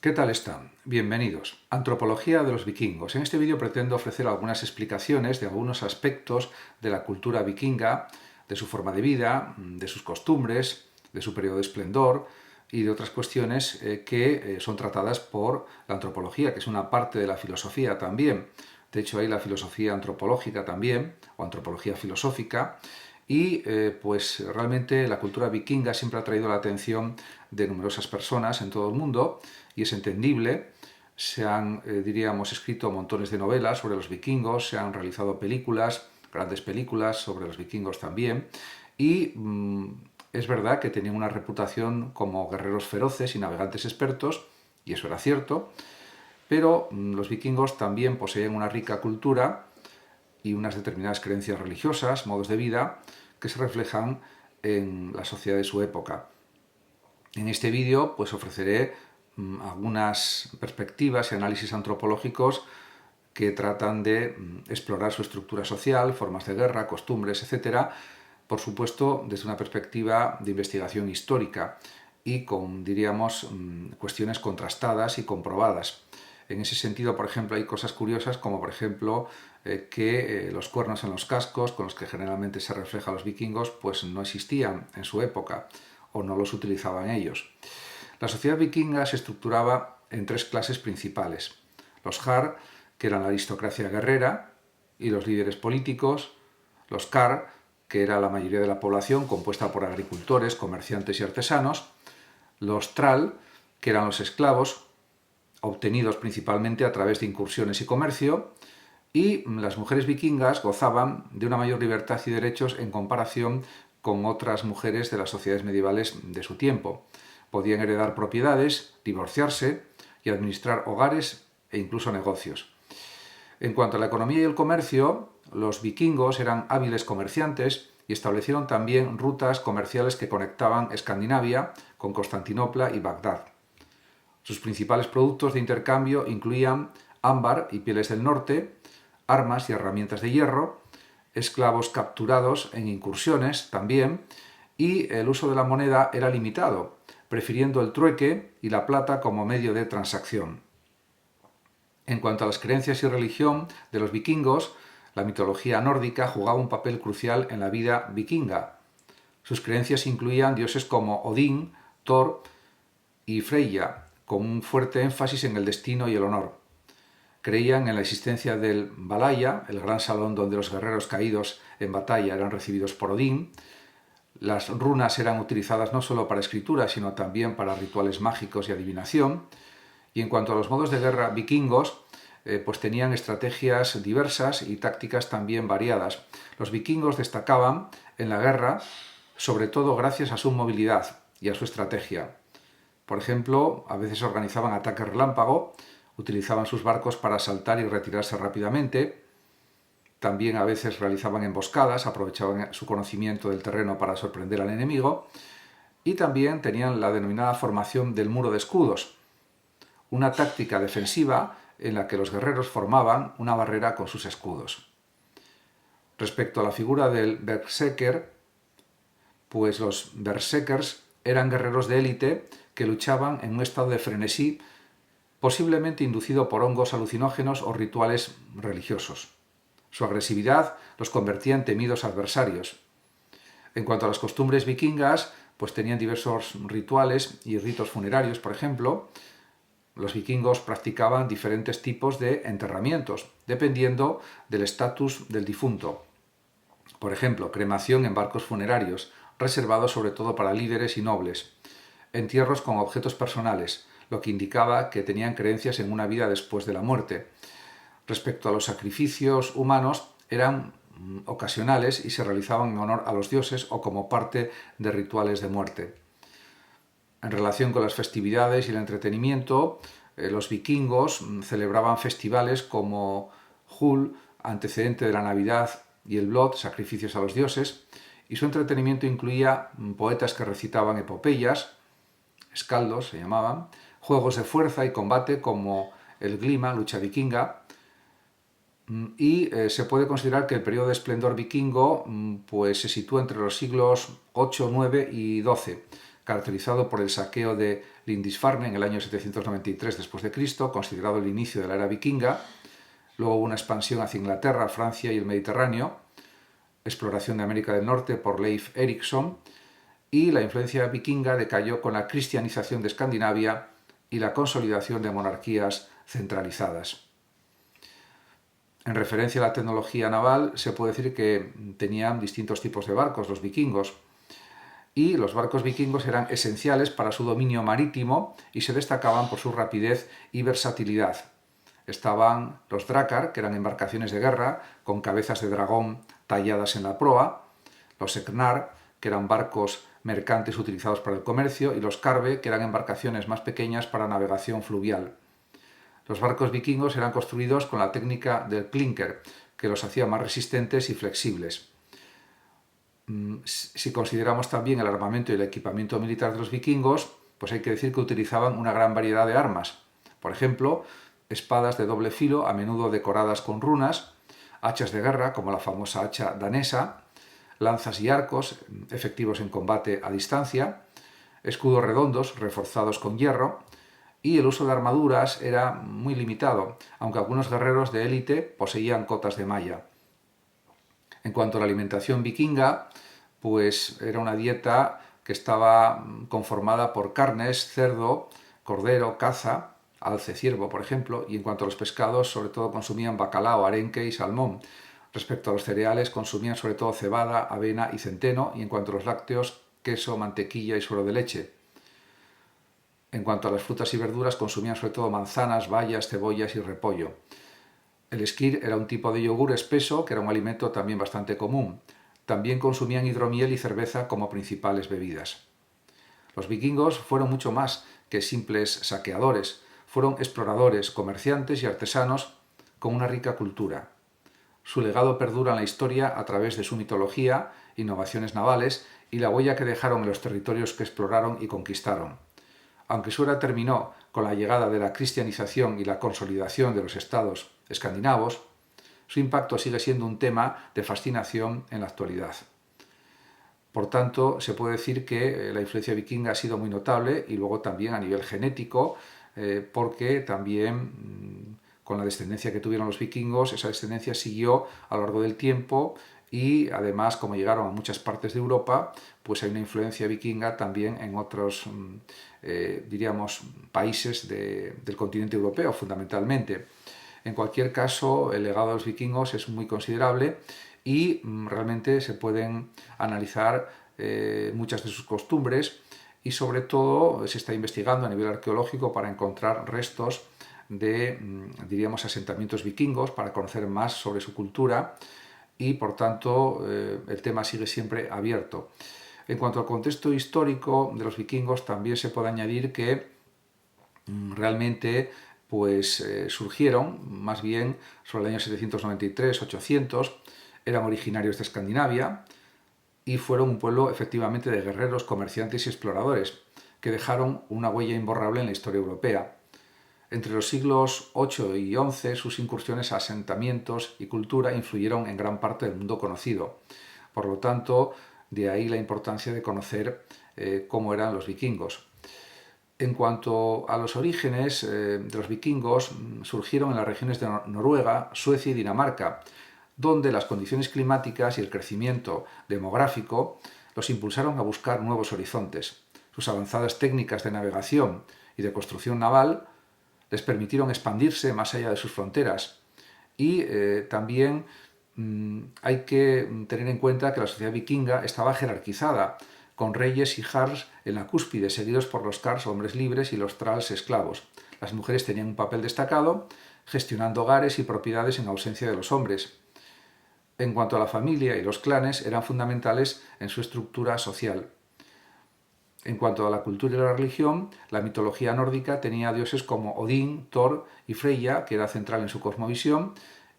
¿Qué tal están? Bienvenidos. Antropología de los vikingos. En este vídeo pretendo ofrecer algunas explicaciones de algunos aspectos de la cultura vikinga, de su forma de vida, de sus costumbres, de su periodo de esplendor y de otras cuestiones que son tratadas por la antropología, que es una parte de la filosofía también. De hecho, hay la filosofía antropológica también, o antropología filosófica, y pues realmente la cultura vikinga siempre ha traído la atención de numerosas personas en todo el mundo y es entendible. Se han, diríamos, escrito montones de novelas sobre los vikingos, se han realizado películas, grandes películas sobre los vikingos también, y es verdad que tenían una reputación como guerreros feroces y navegantes expertos, y eso era cierto, pero los vikingos también poseían una rica cultura y unas determinadas creencias religiosas, modos de vida, que se reflejan en la sociedad de su época. En este vídeo pues ofreceré algunas perspectivas y análisis antropológicos que tratan de explorar su estructura social, formas de guerra, costumbres, etc., por supuesto desde una perspectiva de investigación histórica y con, diríamos, cuestiones contrastadas y comprobadas. En ese sentido, por ejemplo, hay cosas curiosas como, por ejemplo, que los cuernos en los cascos, con los que generalmente se refleja a los vikingos, pues no existían en su época o no los utilizaban ellos. La sociedad vikinga se estructuraba en tres clases principales. Los Jarl, que eran la aristocracia guerrera y los líderes políticos. Los Karl, que era la mayoría de la población compuesta por agricultores, comerciantes y artesanos. Los Thrall, que eran los esclavos, obtenidos principalmente a través de incursiones y comercio, y las mujeres vikingas gozaban de una mayor libertad y derechos en comparación con otras mujeres de las sociedades medievales de su tiempo. Podían heredar propiedades, divorciarse y administrar hogares e incluso negocios. En cuanto a la economía y el comercio, los vikingos eran hábiles comerciantes y establecieron también rutas comerciales que conectaban Escandinavia con Constantinopla y Bagdad. Sus principales productos de intercambio incluían ámbar y pieles del norte, armas y herramientas de hierro, esclavos capturados en incursiones también, y el uso de la moneda era limitado, prefiriendo el trueque y la plata como medio de transacción. En cuanto a las creencias y religión de los vikingos, la mitología nórdica jugaba un papel crucial en la vida vikinga. Sus creencias incluían dioses como Odín, Thor y Freyja, con un fuerte énfasis en el destino y el honor. Creían en la existencia del Valhalla, el gran salón donde los guerreros caídos en batalla eran recibidos por Odín. Las runas eran utilizadas no solo para escritura, sino también para rituales mágicos y adivinación. Y en cuanto a los modos de guerra vikingos, pues tenían estrategias diversas y tácticas también variadas. Los vikingos destacaban en la guerra, sobre todo gracias a su movilidad y a su estrategia. Por ejemplo, a veces organizaban ataques relámpago, utilizaban sus barcos para saltar y retirarse rápidamente. También a veces realizaban emboscadas, aprovechaban su conocimiento del terreno para sorprender al enemigo. Y también tenían la denominada formación del muro de escudos, una táctica defensiva en la que los guerreros formaban una barrera con sus escudos. Respecto a la figura del berserker, pues los berserkers eran guerreros de élite que luchaban en un estado de frenesí, posiblemente inducido por hongos alucinógenos o rituales religiosos. Su agresividad los convertía en temidos adversarios. En cuanto a las costumbres vikingas, pues tenían diversos rituales y ritos funerarios, por ejemplo. Los vikingos practicaban diferentes tipos de enterramientos, dependiendo del estatus del difunto. Por ejemplo, cremación en barcos funerarios, reservados sobre todo para líderes y nobles. Entierros con objetos personales, lo que indicaba que tenían creencias en una vida después de la muerte. Respecto a los sacrificios humanos, eran ocasionales y se realizaban en honor a los dioses o como parte de rituales de muerte. En relación con las festividades y el entretenimiento, los vikingos celebraban festivales como Jul, antecedente de la Navidad, y el Blot, sacrificios a los dioses, y su entretenimiento incluía poetas que recitaban epopeyas, escaldos se llamaban, juegos de fuerza y combate como el Glima, lucha vikinga, y se puede considerar que el periodo de esplendor vikingo pues, se sitúa entre los siglos 8, 9 y 12, caracterizado por el saqueo de Lindisfarne en el año 793 después de Cristo, considerado el inicio de la era vikinga. Luego hubo una expansión hacia Inglaterra, Francia y el Mediterráneo, exploración de América del Norte por Leif Erikson, y la influencia vikinga decayó con la cristianización de Escandinavia y la consolidación de monarquías centralizadas. En referencia a la tecnología naval, se puede decir que tenían distintos tipos de barcos, los vikingos, y los barcos vikingos eran esenciales para su dominio marítimo y se destacaban por su rapidez y versatilidad. Estaban los drakar, que eran embarcaciones de guerra con cabezas de dragón talladas en la proa, los eknar, que eran barcos mercantes utilizados para el comercio, y los karve, que eran embarcaciones más pequeñas para navegación fluvial. Los barcos vikingos eran construidos con la técnica del clinker, que los hacía más resistentes y flexibles. Si consideramos también el armamento y el equipamiento militar de los vikingos, pues hay que decir que utilizaban una gran variedad de armas. Por ejemplo, espadas de doble filo, a menudo decoradas con runas, hachas de guerra, como la famosa hacha danesa, lanzas y arcos, efectivos en combate a distancia, escudos redondos, reforzados con hierro, y el uso de armaduras era muy limitado, aunque algunos guerreros de élite poseían cotas de malla. En cuanto a la alimentación vikinga, pues era una dieta que estaba conformada por carnes, cerdo, cordero, caza, alce, ciervo, por ejemplo, y en cuanto a los pescados, sobre todo consumían bacalao, arenque y salmón. Respecto a los cereales, consumían sobre todo cebada, avena y centeno, y en cuanto a los lácteos, queso, mantequilla y suero de leche. En cuanto a las frutas y verduras, consumían sobre todo manzanas, bayas, cebollas y repollo. El skyr era un tipo de yogur espeso que era un alimento también bastante común. También consumían hidromiel y cerveza como principales bebidas. Los vikingos fueron mucho más que simples saqueadores. Fueron exploradores, comerciantes y artesanos con una rica cultura. Su legado perdura en la historia a través de su mitología, innovaciones navales y la huella que dejaron en los territorios que exploraron y conquistaron. Aunque su era terminó con la llegada de la cristianización y la consolidación de los estados escandinavos, su impacto sigue siendo un tema de fascinación en la actualidad. Por tanto, se puede decir que la influencia vikinga ha sido muy notable y luego también a nivel genético, porque también con la descendencia que tuvieron los vikingos, esa descendencia siguió a lo largo del tiempo y además, como llegaron a muchas partes de Europa, pues hay una influencia vikinga también en otros, diríamos, países del continente europeo, fundamentalmente. En cualquier caso, el legado de los vikingos es muy considerable y realmente se pueden analizar muchas de sus costumbres y sobre todo se está investigando a nivel arqueológico para encontrar restos de, diríamos, asentamientos vikingos, para conocer más sobre su cultura y por tanto el tema sigue siempre abierto. En cuanto al contexto histórico de los vikingos, también se puede añadir que realmente pues surgieron más bien sobre el año 793-800, eran originarios de Escandinavia y fueron un pueblo efectivamente de guerreros, comerciantes y exploradores que dejaron una huella imborrable en la historia europea. Entre los siglos VIII y XI, sus incursiones a asentamientos y cultura influyeron en gran parte del mundo conocido. Por lo tanto, de ahí la importancia de conocer cómo eran los vikingos. En cuanto a los orígenes de los vikingos, surgieron en las regiones de Noruega, Suecia y Dinamarca, donde las condiciones climáticas y el crecimiento demográfico los impulsaron a buscar nuevos horizontes. Sus avanzadas técnicas de navegación y de construcción naval les permitieron expandirse más allá de sus fronteras. Y también hay que tener en cuenta que la sociedad vikinga estaba jerarquizada, con reyes y jarls en la cúspide, seguidos por los carls, hombres libres, y los thralls, esclavos. Las mujeres tenían un papel destacado, gestionando hogares y propiedades en ausencia de los hombres. En cuanto a la familia y los clanes, eran fundamentales en su estructura social. En cuanto a la cultura y la religión, la mitología nórdica tenía dioses como Odín, Thor y Freya, que era central en su cosmovisión,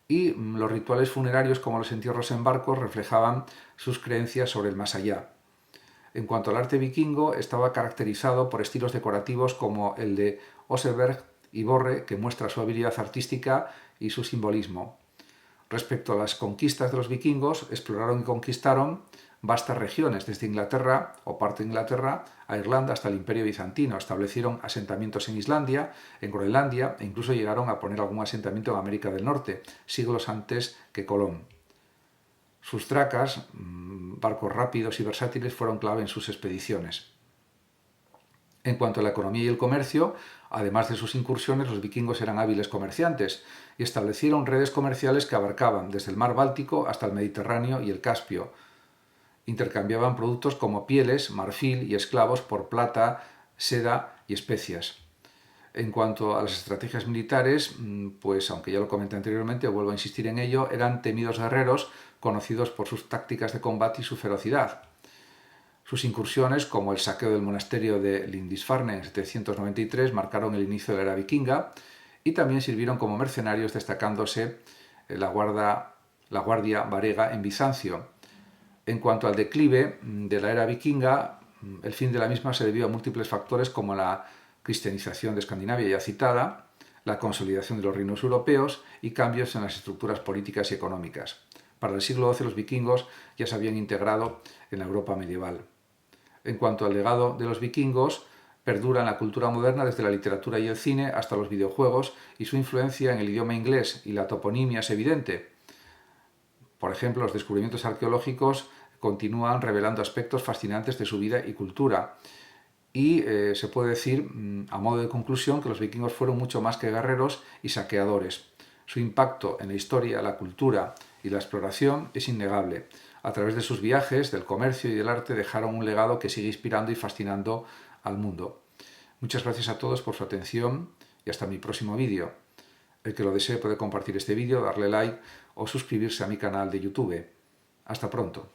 y los rituales funerarios como los entierros en barcos reflejaban sus creencias sobre el más allá. En cuanto al arte vikingo, estaba caracterizado por estilos decorativos como el de Oseberg y Borre, que muestra su habilidad artística y su simbolismo. Respecto a las conquistas de los vikingos, exploraron y conquistaron vastas regiones, desde Inglaterra o parte de Inglaterra a Irlanda hasta el Imperio Bizantino. Establecieron asentamientos en Islandia, en Groenlandia e incluso llegaron a poner algún asentamiento en América del Norte, siglos antes que Colón. Sus dracas, barcos rápidos y versátiles, fueron clave en sus expediciones. En cuanto a la economía y el comercio, además de sus incursiones, los vikingos eran hábiles comerciantes y establecieron redes comerciales que abarcaban desde el mar Báltico hasta el Mediterráneo y el Caspio. Intercambiaban productos como pieles, marfil y esclavos por plata, seda y especias. En cuanto a las estrategias militares, pues aunque ya lo comenté anteriormente, vuelvo a insistir en ello, eran temidos guerreros conocidos por sus tácticas de combate y su ferocidad. Sus incursiones, como el saqueo del monasterio de Lindisfarne en 793, marcaron el inicio de la era vikinga y también sirvieron como mercenarios, destacándose la guardia varega en Bizancio. En cuanto al declive de la era vikinga, el fin de la misma se debió a múltiples factores como la cristianización de Escandinavia ya citada, la consolidación de los reinos europeos y cambios en las estructuras políticas y económicas. Para el siglo XII los vikingos ya se habían integrado en la Europa medieval. En cuanto al legado de los vikingos, perdura en la cultura moderna desde la literatura y el cine hasta los videojuegos y su influencia en el idioma inglés y la toponimia es evidente. Por ejemplo, los descubrimientos arqueológicos continúan revelando aspectos fascinantes de su vida y cultura. Y se puede decir, a modo de conclusión, que los vikingos fueron mucho más que guerreros y saqueadores. Su impacto en la historia, la cultura y la exploración es innegable. A través de sus viajes, del comercio y del arte dejaron un legado que sigue inspirando y fascinando al mundo. Muchas gracias a todos por su atención y hasta mi próximo vídeo. El que lo desee puede compartir este vídeo, darle like o suscribirse a mi canal de YouTube. Hasta pronto.